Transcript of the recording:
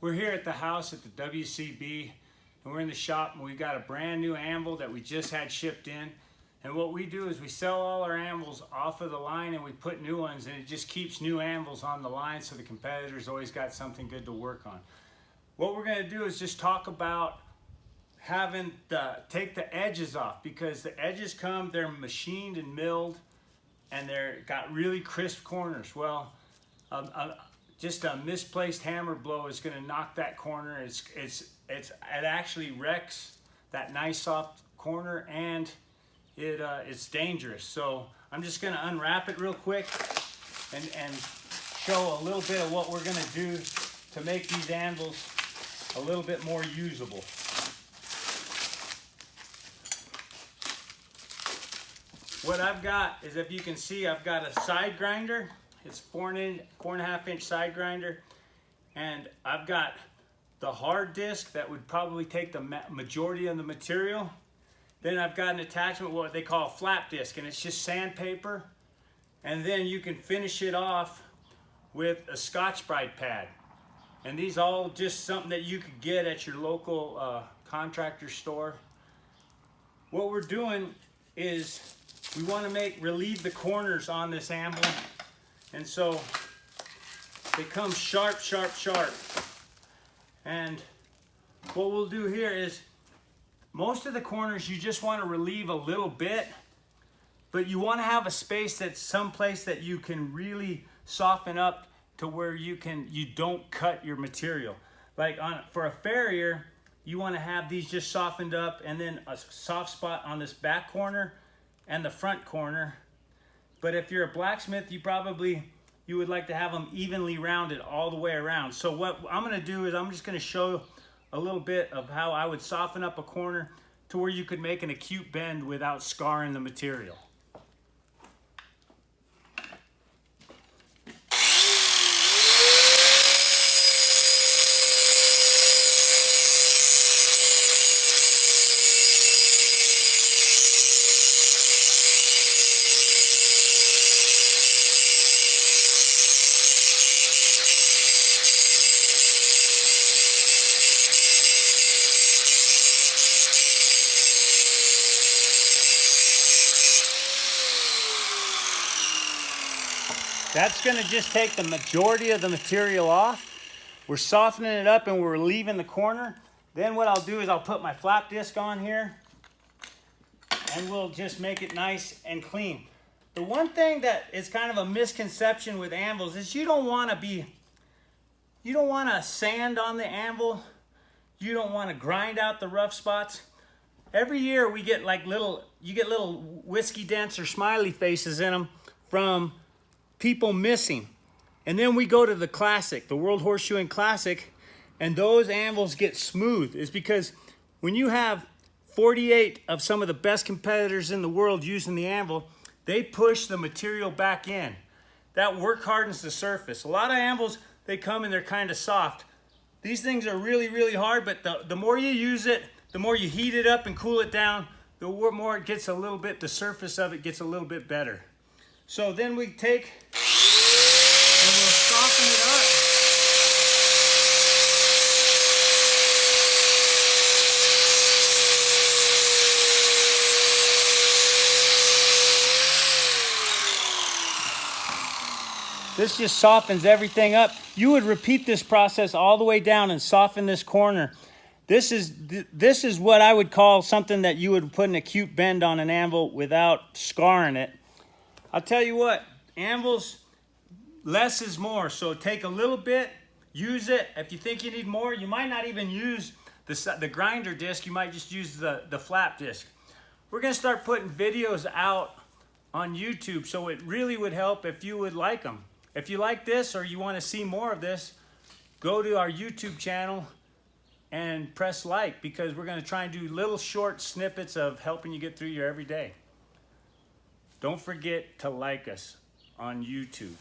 We're here at the house at the WCB, and we're in the shop, and we've got a brand new anvil that we just had shipped in. And what we do is we sell all our anvils off of the line and we put new ones, and it just keeps new anvils on the line so the competitors always got something good to work on. What we're going to do is just talk about having take the edges off, because the edges they're machined and milled, and they're got really crisp corners. Well, just a misplaced hammer blow is going to knock that corner. It actually wrecks that nice soft corner, and it's dangerous. So I'm just going to unwrap it real quick and show a little bit of what we're going to do to make these anvils a little bit more usable. What I've got is, if you can see, I've got a side grinder. It's 4.5 inch side grinder, and I've got the hard disc that would probably take the majority of the material. Then I've got an attachment, what they call a flap disc, and it's just sandpaper. And then you can finish it off with a Scotch-Brite pad. And these all just something that you could get at your local contractor store. What we're doing is we want to relieve the corners on this anvil. And so they come sharp, sharp, sharp. And what we'll do here is, most of the corners you just want to relieve a little bit, but you want to have a space that's someplace that you can really soften up to where you don't cut your material. Like for a farrier, you want to have these just softened up, and then a soft spot on this back corner and the front corner. But if you're a blacksmith, you would like to have them evenly rounded all the way around. So what I'm going to do is I'm just going to show a little bit of how I would soften up a corner to where you could make an acute bend without scarring the material. That's going to just take the majority of the material off. We're softening it up and we're relieving the corner. Then what I'll do is I'll put my flap disc on here, and we'll just make it nice and clean. The one thing that is kind of a misconception with anvils is you don't want to sand on the anvil. You don't want to grind out the rough spots. Every year we get you get little whiskey dents or smiley faces in them from people missing. And then we go to the classic, the World Horseshoeing Classic, and those anvils get smooth. It's because when you have 48 of some of the best competitors in the world using the anvil, they push the material back in. That work hardens the surface. A lot of anvils, they come and they're kind of soft. These things are really, really hard, but the more you use it, the more you heat it up and cool it down, the more it gets the surface of it gets a little bit better. So then we take and we'll soften it up. This just softens everything up. You would repeat this process all the way down and soften this corner. This is what I would call something that you would put an acute bend on an anvil without scarring it. I'll tell you what, anvils, less is more. So take a little bit, use it. If you think you need more, you might not even use the grinder disc. You might just use the flap disc. We're going to start putting videos out on YouTube, so it really would help if you would like them. If you like this or you want to see more of this, go to our YouTube channel and press like, because we're going to try and do little short snippets of helping you get through your everyday. Don't forget to like us on YouTube.